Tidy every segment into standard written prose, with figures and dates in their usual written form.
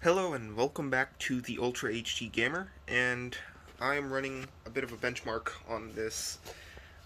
Hello and welcome back to the Ultra HD Gamer, and I'm running a bit of a benchmark on this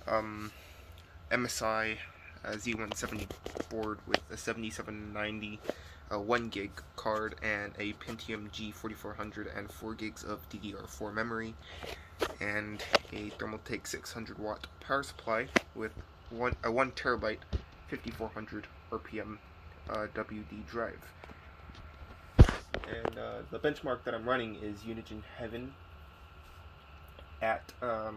MSI Z170 board with a 7790 1 gig card and a Pentium G4400 and 4 gigs of DDR4 memory and a Thermaltake 600 watt power supply with a 1 terabyte 5400 RPM WD drive. And the benchmark that I'm running is Unigine Heaven at I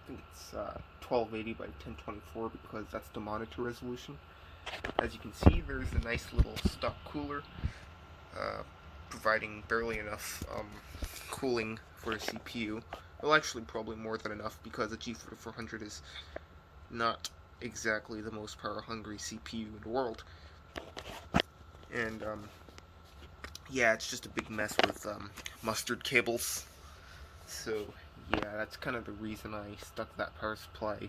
think it's 1280 by 1024 because that's the monitor resolution. As you can see, there's a nice little stock cooler providing barely enough cooling for the CPU. Well, actually probably more than enough because the G4400 is not exactly the most power hungry CPU in the world. And yeah, it's just a big mess with mustard cables. So yeah, that's kind of the reason I stuck that power supply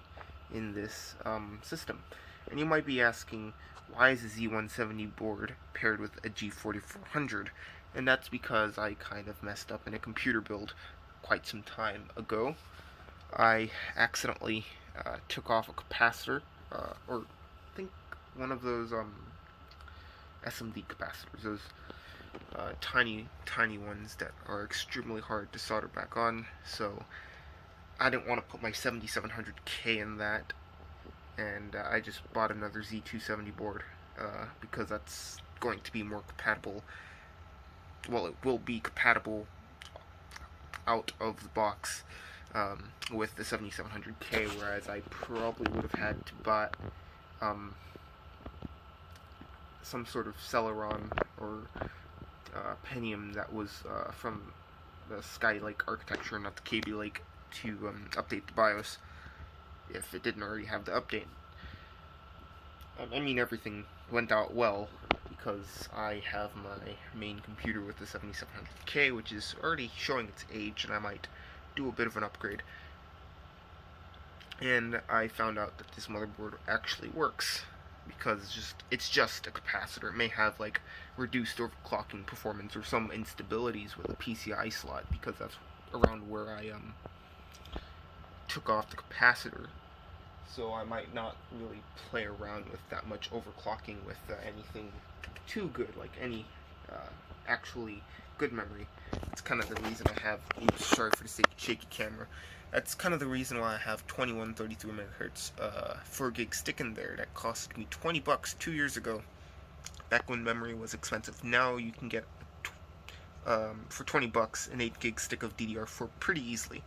in this system. And you might be asking, why is a Z170 board paired with a G4400? And that's because I kind of messed up in a computer build quite some time ago. I accidentally took off a capacitor, or I think one of those SMD capacitors, those tiny ones that are extremely hard to solder back on. So I didn't want to put my 7700K in that, and I just bought another Z270 board because that's going to be more compatible. Well, it will be compatible out of the box with the 7700K, whereas I probably would have had to buy some sort of Celeron or Pentium that was from the Skylake architecture, not the KB Lake, to update the BIOS if it didn't already have the update. I mean, everything went out well because I have my main computer with the 7700K, which is already showing its age, and I might do a bit of an upgrade. And I found out that this motherboard actually works, because it's just a capacitor. It may have like reduced overclocking performance or some instabilities with a PCI slot, because that's around where I took off the capacitor. So I might not really play around with that much overclocking with anything too good, like any actually good memory. It's kind of the reason I have, oops, sorry for the shaky camera. That's kind of the reason why I have 2133 MHz 4 gig stick in there that cost me $20 2 years ago, back when memory was expensive. Now you can get for $20 an 8 gig stick of DDR4 pretty easily.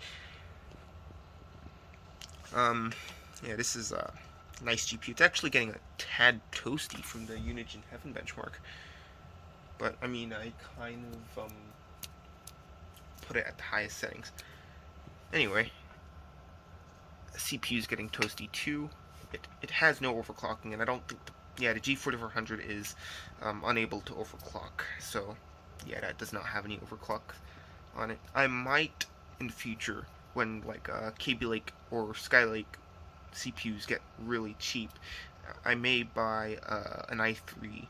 Yeah, this is a nice GPU. It's actually getting a tad toasty from the Unigine Heaven benchmark, but I mean, I kind of put it at the highest settings. Anyway, the CPU is getting toasty too. It has no overclocking, and I don't think the G4400 is unable to overclock. So yeah, that does not have any overclock on it. I might in the future, when like KB Lake or Skylake CPUs get really cheap, I may buy an i3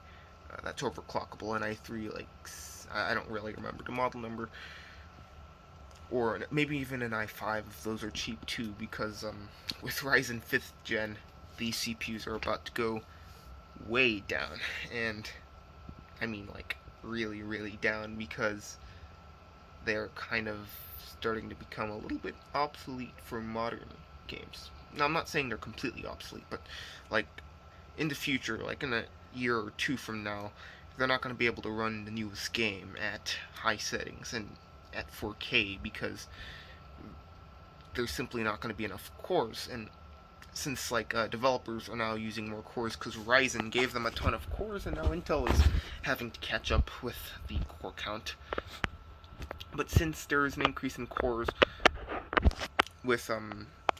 that's overclockable, an i3 like I don't really remember the model number, or maybe even an i5 if those are cheap too, because with Ryzen 5th gen, these CPUs are about to go way down, and I mean like really down, because they're kind of starting to become a little bit obsolete for modern games. Now, I'm not saying they're completely obsolete, but like in the future, like in a year or two from now, they're not going to be able to run the newest game at high settings and at 4K, because there's simply not going to be enough cores. And since like developers are now using more cores because Ryzen gave them a ton of cores, and now Intel is having to catch up with the core count. But since there is an increase in cores with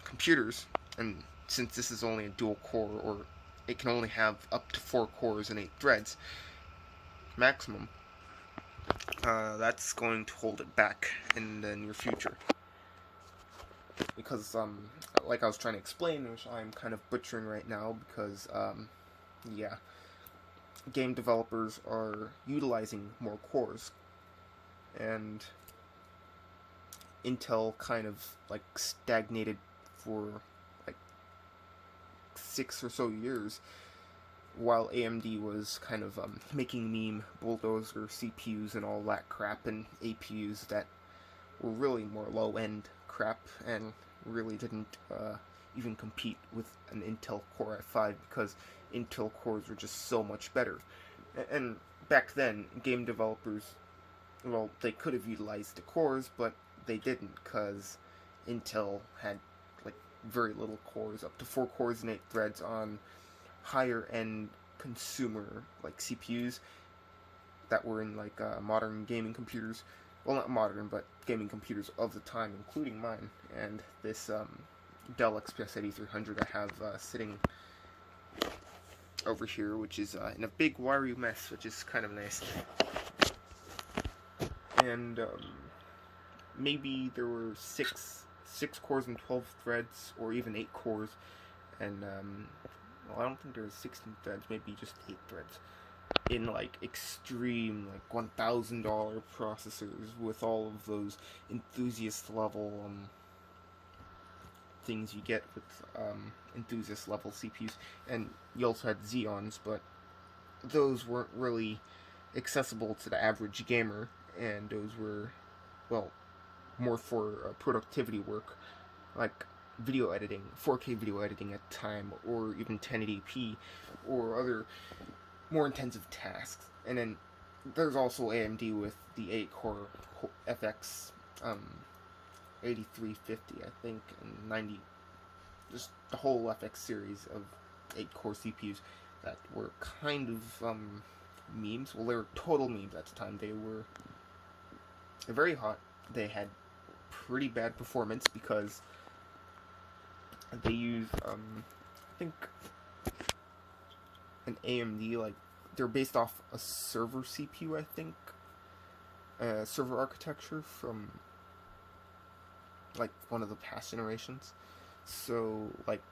computers, and since this is only a dual core, or it can only have up to 4 cores and 8 threads maximum, that's going to hold it back in the near future. Because like I was trying to explain, which I'm kind of butchering right now, because yeah, game developers are utilizing more cores, and Intel kind of like stagnated for like 6 or so years, while AMD was kind of making meme bulldozer CPUs and all that crap, and APUs that were really more low-end crap and really didn't even compete with an Intel Core i5 because Intel cores were just so much better. And back then, game developers, well, they could have utilized the cores, but they didn't because Intel had like very little cores, up to 4 cores and 8 threads on higher end consumer like CPUs that were in like modern gaming computers. Well, not modern, but gaming computers of the time, including mine. And this Dell XPS 8300 I have sitting over here, which is in a big wiry mess, which is kind of nice. And maybe there were six cores and 12 threads, or even 8 cores, and well, I don't think there was 16 threads, maybe just 8 threads, in like extreme like $1,000 processors with all of those enthusiast level things you get with enthusiast level CPUs. And you also had Xeons, but those weren't really accessible to the average gamer, and those were, well, more for productivity work, like video editing, 4K video editing at the time, or even 1080p, or other more intensive tasks. And then there's also AMD with the 8-core FX 8350, I think, and 90, just the whole FX series of 8-core CPUs that were kind of memes. Well, they were total memes at the time. They were very hot. They had pretty bad performance because they used, I think, an AMD, like, they're based off a server CPU, I think, server architecture from, like, one of the past generations. So, like,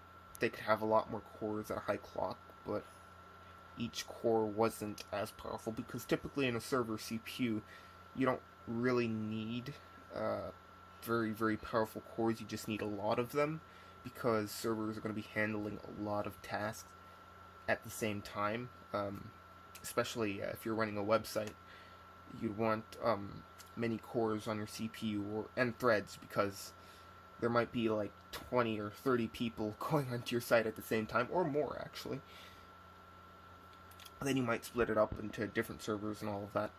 they could have a lot more cores at a high clock, but each core wasn't as powerful, because typically in a server CPU, you don't really need very, very powerful cores. You just need a lot of them, because servers are going to be handling a lot of tasks at the same time. Especially if you're running a website, you'd want many cores on your CPU and threads, because there might be like 20 or 30 people going onto your site at the same time, or more actually. Then you might split it up into different servers and all of that.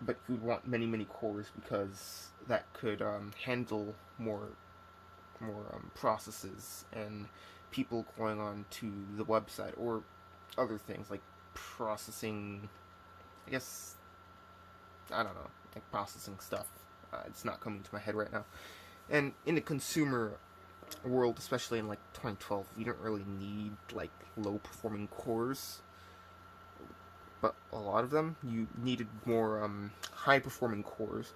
But you'd want many, many cores, because that could handle more processes and people going on to the website, or other things like processing, I guess, I don't know, like processing stuff. It's not coming to my head right now. And in the consumer world, especially in like 2012, you don't really need like low performing cores, but a lot of them you needed more high performing cores,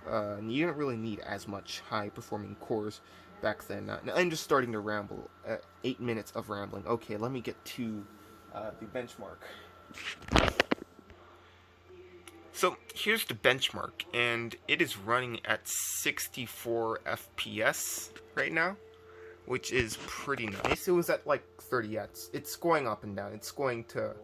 and you didn't really need as much high performing cores back then. Now, I'm just starting to ramble. 8 minutes of rambling. Okay, let me get to the benchmark. So here's the benchmark, and it is running at 64 FPS right now, which is pretty nice. It was at like 30 Hz. It's going up and down. It's going to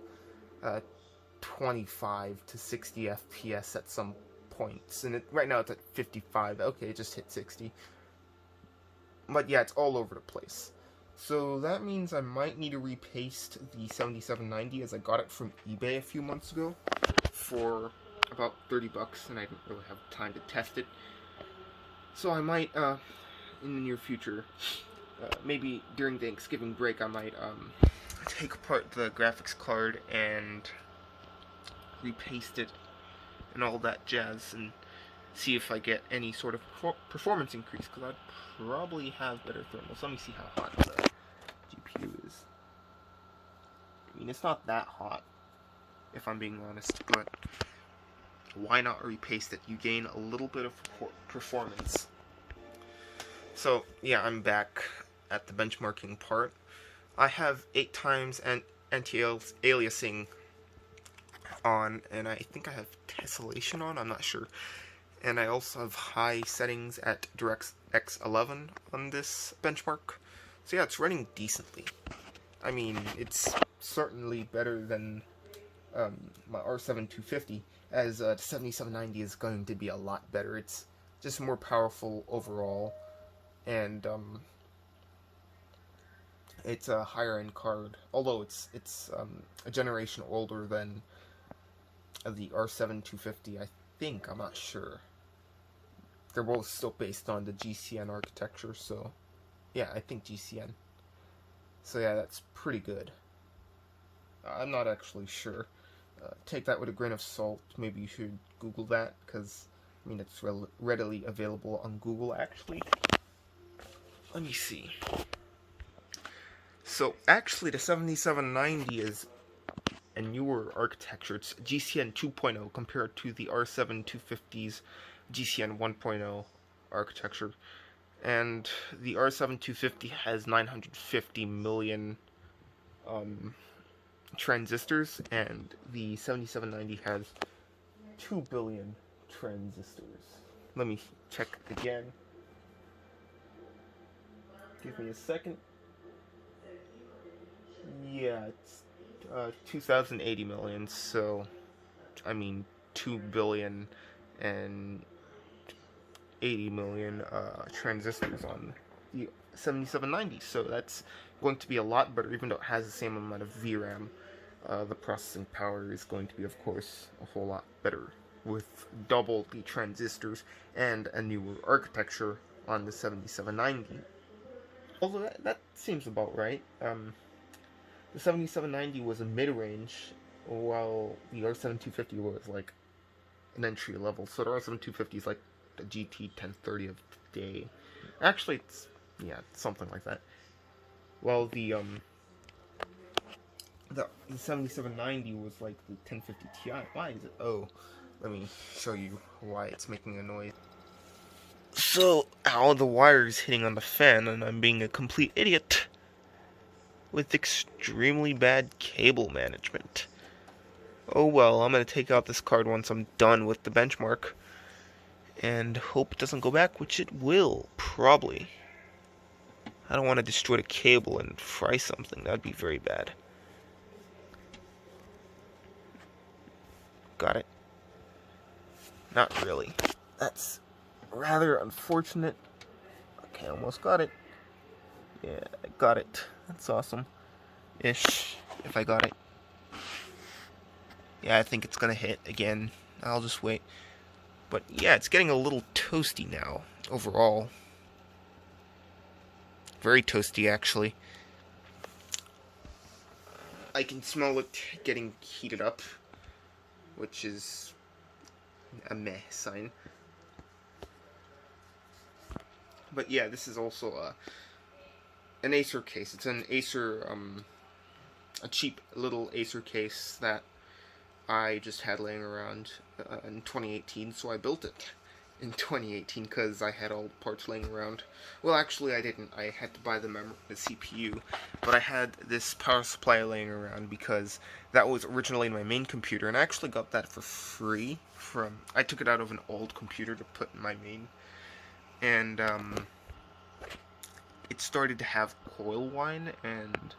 25 to 60 FPS at some points, and right now it's at 55. Okay, it just hit 60. But yeah, it's all over the place. So that means I might need to repaste the 7790, as I got it from eBay a few months ago for about $30, and I didn't really have time to test it. So I might, in the near future, maybe during Thanksgiving break, I might take apart the graphics card and repaste it and all that jazz, and see if I get any sort of performance increase, because I'd probably have better thermals. Let me see how hot the GPU is. I mean, it's not that hot, if I'm being honest, but why not repaste it? You gain a little bit of performance. So, yeah, I'm back at the benchmarking part. I have 8 times anti-aliasing on, and I think I have tessellation on, I'm not sure. And I also have high settings at DirectX 11 on this benchmark. So yeah, it's running decently. I mean, it's certainly better than my R7 250, as the 7790 is going to be a lot better. It's just more powerful overall, and it's a higher end card, although it's a generation older than the R7 250, I think. I'm not sure. They're both still based on the GCN architecture, so yeah, I think GCN. So yeah, that's pretty good. I'm not actually sure. Take that with a grain of salt. Maybe you should Google that, because I mean, it's readily available on Google, actually. Let me see. So actually, the 7790 is a newer architecture. It's GCN 2.0 compared to the R7 250's GCN 1.0 architecture. And the R7 250 has 950 million transistors, and the 7790 has 2 billion transistors. Let me check again. Give me a second. Yeah, it's 2080 million, so I mean 2 billion and 80 million transistors on the 7790, so that's going to be a lot better, even though it has the same amount of VRAM. The processing power is going to be, of course, a whole lot better with double the transistors and a newer architecture on the 7790. Although that seems about right. The 7790 was a mid-range, while the R7 250 was like an entry level. So the R7 250 is like the GT 1030 of today. Actually, it's something like that. Well, the 7790 was like the 1050 Ti. Why is it? Oh, let me show you why it's making a noise. So, ow, the wire is hitting on the fan, and I'm being a complete idiot with extremely bad cable management. Oh well, I'm gonna take out this card once I'm done with the benchmark, and hope it doesn't go back, which it will, probably. I don't want to destroy the cable and fry something. That'd be very bad. Got it? Not really. That's rather unfortunate. Okay, almost got it. Yeah, I got it. That's awesome. Ish, if I got it. Yeah, I think it's gonna hit again. I'll just wait. But yeah, it's getting a little toasty now, overall. Very toasty, actually. I can smell it getting heated up, which is a meh sign. But yeah, this is also an Acer case. It's an Acer, a cheap little Acer case that I just had laying around in 2018, so I built it in 2018 because I had all the parts laying around. Well, actually I didn't. I had to buy the CPU, but I had this power supply laying around because that was originally in my main computer, and I actually got that for free from... I took it out of an old computer to put in my main, and it started to have coil whine, and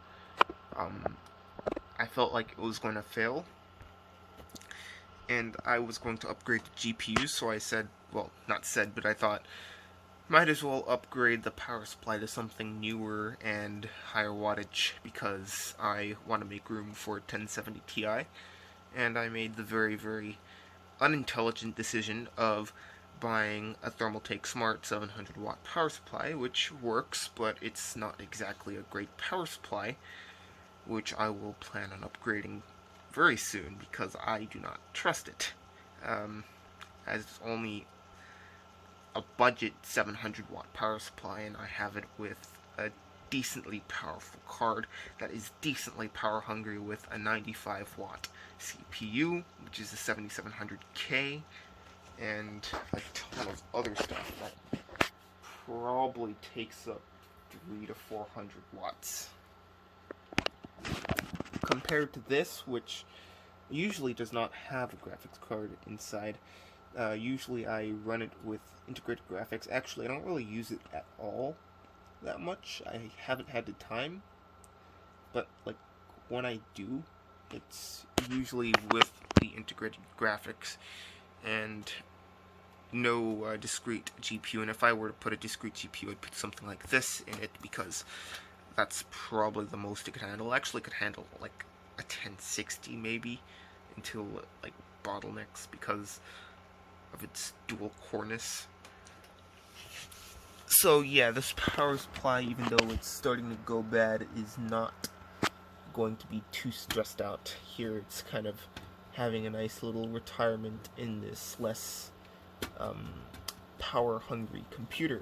I felt like it was going to fail, and I was going to upgrade the GPU, so I said, well, not said, but I thought, might as well upgrade the power supply to something newer and higher wattage, because I want to make room for a 1070 Ti, and I made the very, very unintelligent decision of buying a Thermaltake Smart 700 watt power supply, which works, but it's not exactly a great power supply, which I will plan on upgrading very soon because I do not trust it, as it's only a budget 700 watt power supply, and I have it with a decently powerful card that is decently power hungry with a 95 watt CPU, which is a 7700K, and a ton of other stuff that probably takes up 300 to 400 watts. Compared to this, which usually does not have a graphics card inside. Usually I run it with integrated graphics. Actually, I don't really use it at all that much. I haven't had the time, but like when I do, it's usually with the integrated graphics and no discrete GPU. And if I were to put a discrete GPU, I'd put something like this in it, because that's probably the most it could handle. Actually, it could handle like a 1060 maybe, until like bottlenecks because of its dual coreness. So yeah, this power supply, even though it's starting to go bad, is not going to be too stressed out. Here it's kind of having a nice little retirement in this less power-hungry computer.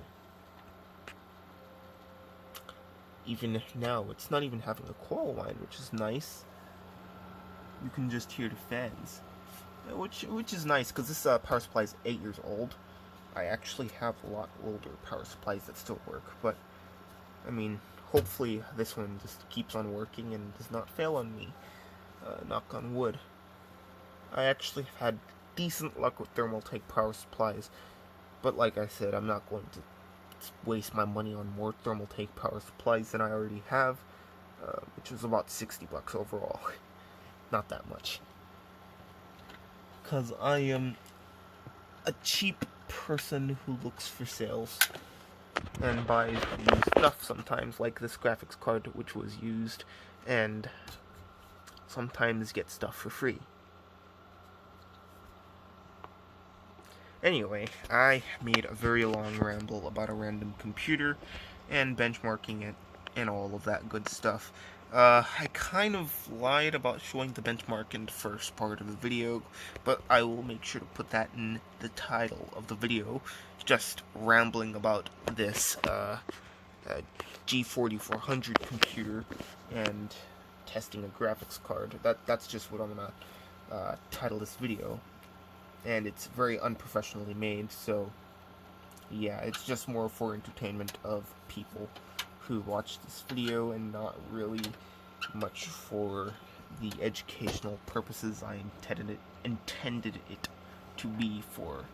Even now, it's not even having a coil line, which is nice. You can just hear the fans, which is nice, because this power supply is 8 years old. I actually have a lot older power supplies that still work, but I mean, hopefully this one just keeps on working and does not fail on me. Knock on wood. I actually have had decent luck with Thermaltake power supplies, but like I said, I'm not going to waste my money on more Thermaltake power supplies than I already have, which was about $60 overall. Not that much. Because I am a cheap person who looks for sales and buys used stuff sometimes, like this graphics card which was used, and sometimes get stuff for free. Anyway, I made a very long ramble about a random computer and benchmarking it and all of that good stuff. I kind of lied about showing the benchmark in the first part of the video, but I will make sure to put that in the title of the video. Just rambling about this g4400 computer and testing a graphics card. That's just what I'm gonna title this video. And it's very unprofessionally made, so yeah, it's just more for entertainment of people who watch this video, and not really much for the educational purposes I intended it to be for.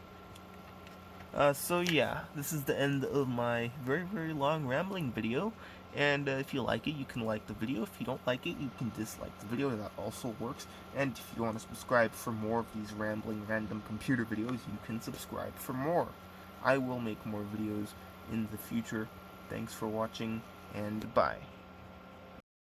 So yeah, this is the end of my very, very long rambling video, and if you like it, you can like the video. If you don't like it, you can dislike the video, that also works. And if you want to subscribe for more of these rambling random computer videos, you can subscribe for more. I will make more videos in the future. Thanks for watching, and bye.